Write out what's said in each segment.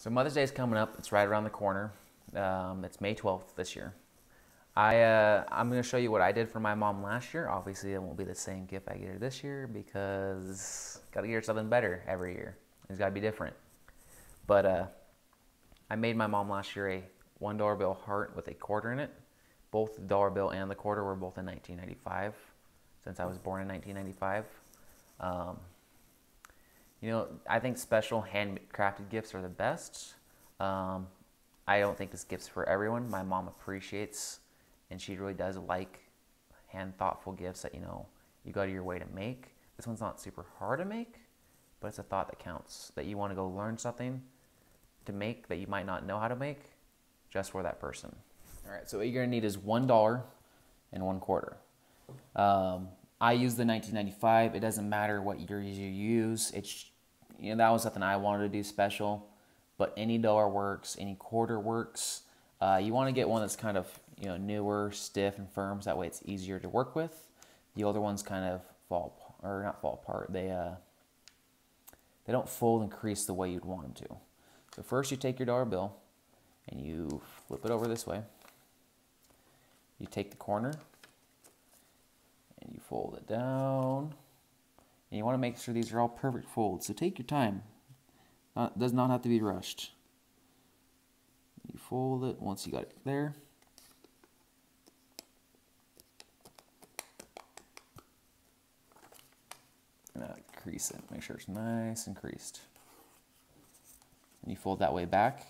So Mother's Day is coming up. It's right around the corner. It's May 12th this year. I'm going to show you what I did for my mom last year. Obviously, it won't be the same gift I get her this year because got to get her something better every year. It's got to be different. But I made my mom last year a $1 bill heart with a quarter in it. Both the dollar bill and the quarter were both in 1995, since I was born in 1995. I think special handcrafted gifts are the best. I don't think this gift's for everyone. My mom appreciates, and she really does like hand thoughtful gifts that, you go to your way to make. This one's not super hard to make, but it's a thought that counts. That you want to go learn something to make that you might not know how to make just for that person. All right, so what you're going to need is $1 and one quarter. I use the 1995. It doesn't matter what year you use. It's that was something I wanted to do special, but any dollar works, any quarter works. You want to get one that's kind of newer, stiff, and firm. So that way it's easier to work with. The older ones kind of not fall apart. They don't fold and crease the way you'd want them to. So first you take your dollar bill and you flip it over this way. You take the corner and you fold it down. And you want to make sure these are all perfect folds. So take your time. It does not have to be rushed. You fold it once you got it there. And crease it. Make sure it's nice and creased. And you fold that way back,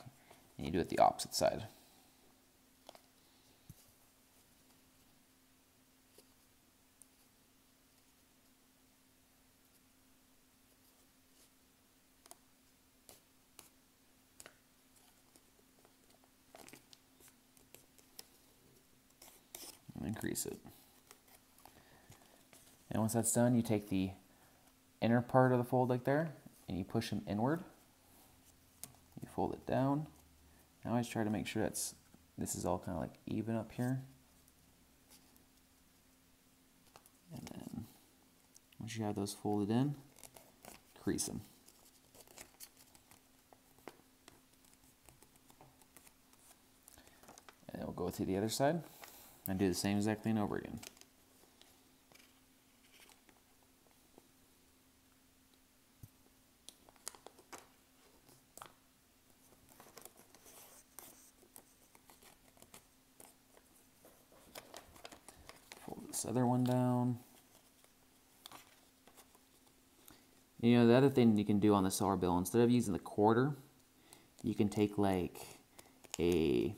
and you do it the opposite side. And then crease it. And once that's done, you take the inner part of the fold like there, and you push them inward. You fold it down. I always try to make sure this is all kind of like even up here. And then once you have those folded in, crease them. And then we'll go to the other side and do the same exact thing over again. Fold this other one down. The other thing you can do on the dollar bill, instead of using the quarter, you can take like a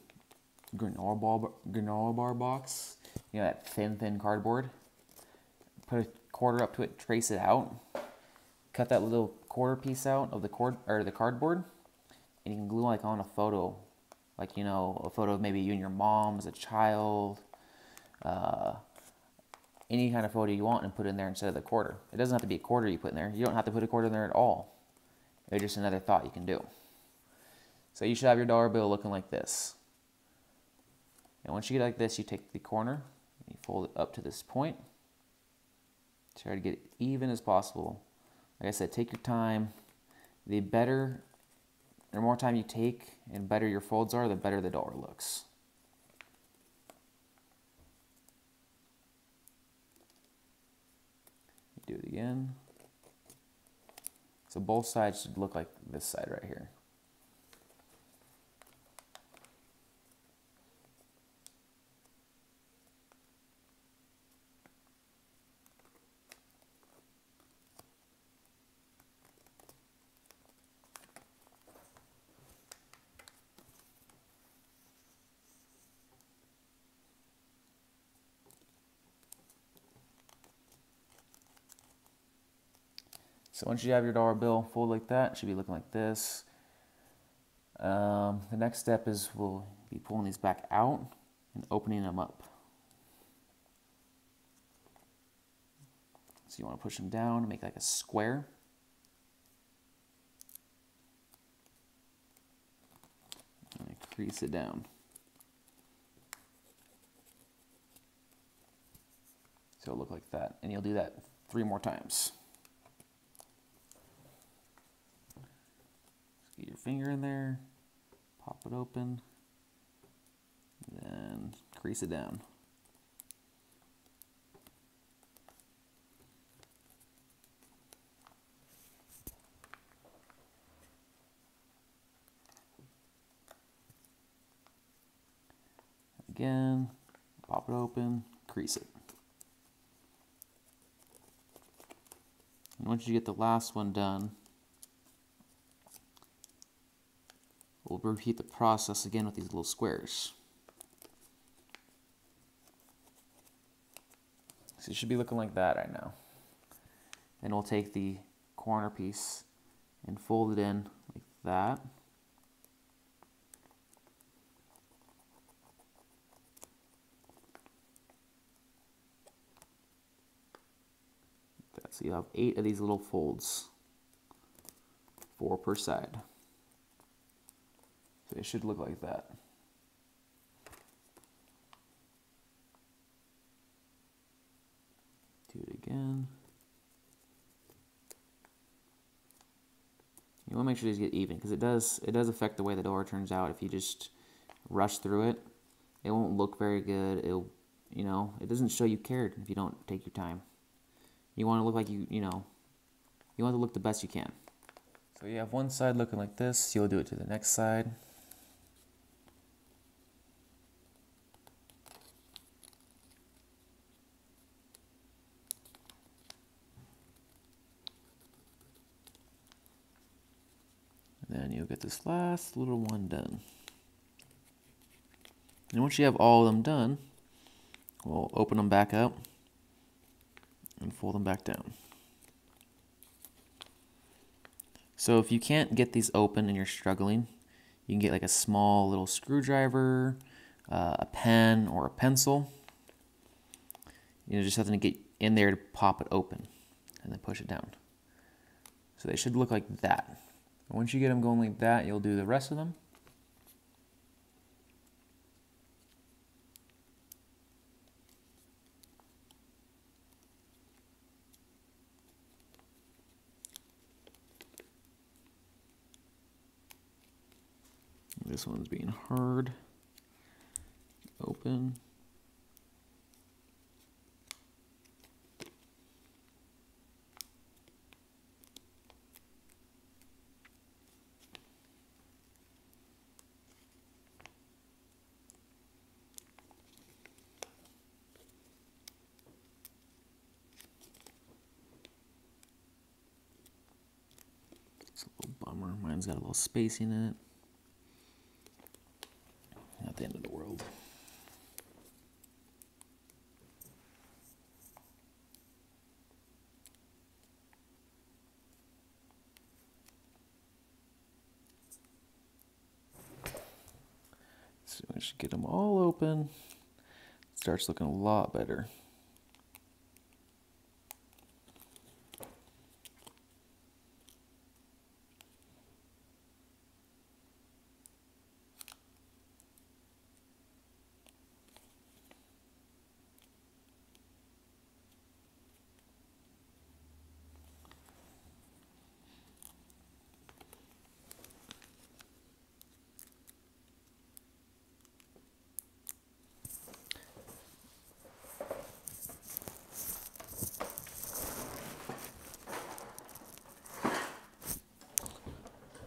granola bar box, that thin cardboard. Put a quarter up to it, trace it out, cut that little quarter piece out of the cardboard, and you can glue like on a photo, like a photo of maybe you and your mom as a child, any kind of photo you want, and put it in there instead of the quarter. It doesn't have to be a quarter you put in there. You don't have to put a quarter in there at all. It's just another thought you can do. So you should have your dollar bill looking like this. And once you get like this, you take the corner, and you fold it up to this point. Try to get it even as possible. Like I said, take your time. The more time you take and better your folds are, the better the dollar looks. Do it again. So both sides should look like this side right here. So once you have your dollar bill fold like that, it should be looking like this. The next step is we'll be pulling these back out and opening them up. So you want to push them down and make like a square. And crease it down. So it'll look like that. And you'll do that 3 more times. finger in there, pop it open, then crease it down. Again, pop it open, crease it. And once you get the last one done, we'll repeat the process again with these little squares. So it should be looking like that right now. Then we'll take the corner piece and fold it in like that. So you have 8 of these little folds, 4 per side. So it should look like that. Do it again. You want to make sure these get even, because it does affect the way the door turns out. If you just rush through it, it won't look very good. It doesn't show you cared if you don't take your time. You want to look like you want to look the best you can. So you have one side looking like this, you'll do it to the next side. And then you'll get this last little one done. And once you have all of them done, we'll open them back up and fold them back down. So if you can't get these open and you're struggling, you can get like a small little screwdriver, a pen, or a pencil. Just something to get in there to pop it open and then push it down. So they should look like that. And once you get them going like that, you'll do the rest of them. This one's being hard. Open. It's a little bummer. Mine's got a little spacing in it. Not the end of the world. So I should get them all open. It starts looking a lot better.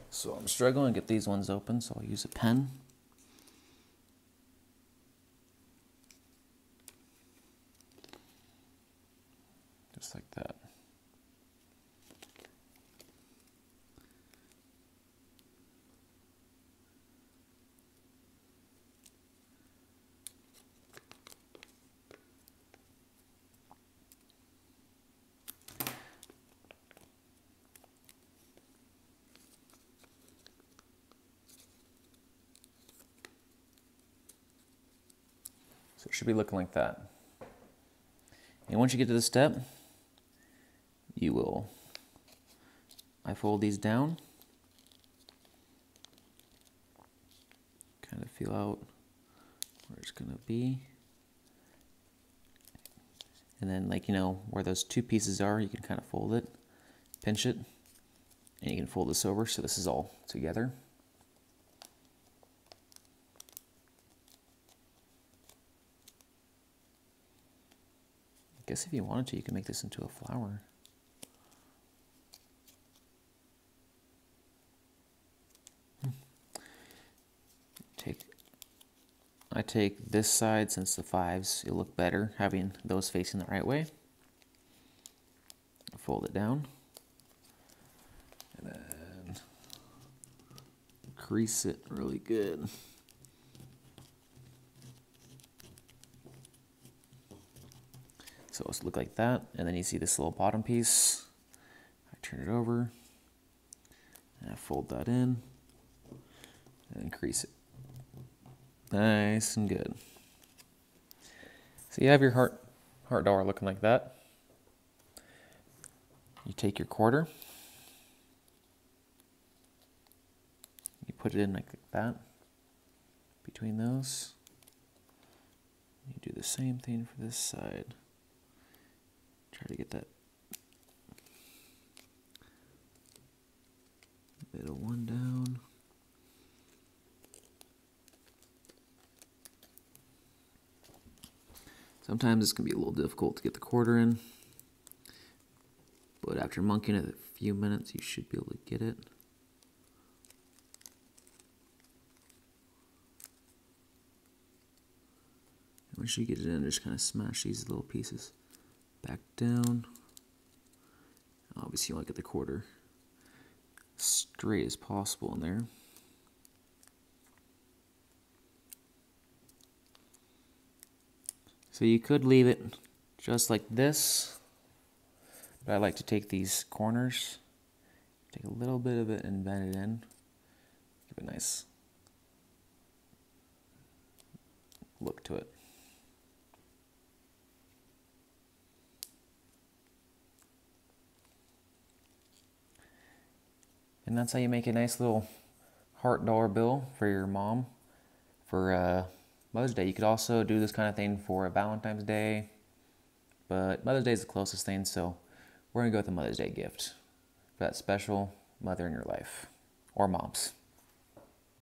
So I'm struggling to get these ones open, so I'll use a pen. Just like that. So it should be looking like that. And once you get to this step, I fold these down, kind of feel out where it's going to be. And then where those two pieces are, you can kind of fold it, pinch it, and you can fold this over so this is all together. Guess if you wanted to, you could make this into a flower. I take this side since the 5s, it'll look better having those facing the right way. Fold it down. And then crease it really good. So it'll look like that. And then you see this little bottom piece. I turn it over. And I fold that in. And then crease it. Nice and good. So you have your heart dollar looking like that. You take your quarter. You put it in like that. Between those. You do the same thing for this side. Try to get that middle one down. Sometimes this can be a little difficult to get the quarter in, but after monkeying it a few minutes, you should be able to get it. And once you get it in, just kind of smash these little pieces back down. Obviously, you want to get the quarter straight as possible in there. So you could leave it just like this, but I like to take these corners, take a little bit of it and bend it in, give it a nice look to it. And that's how you make a nice little heart dollar bill for your mom for Mother's Day. You could also do this kind of thing for a Valentine's Day, but Mother's Day is the closest thing, so we're going to go with the Mother's Day gift for that special mother in your life, or moms.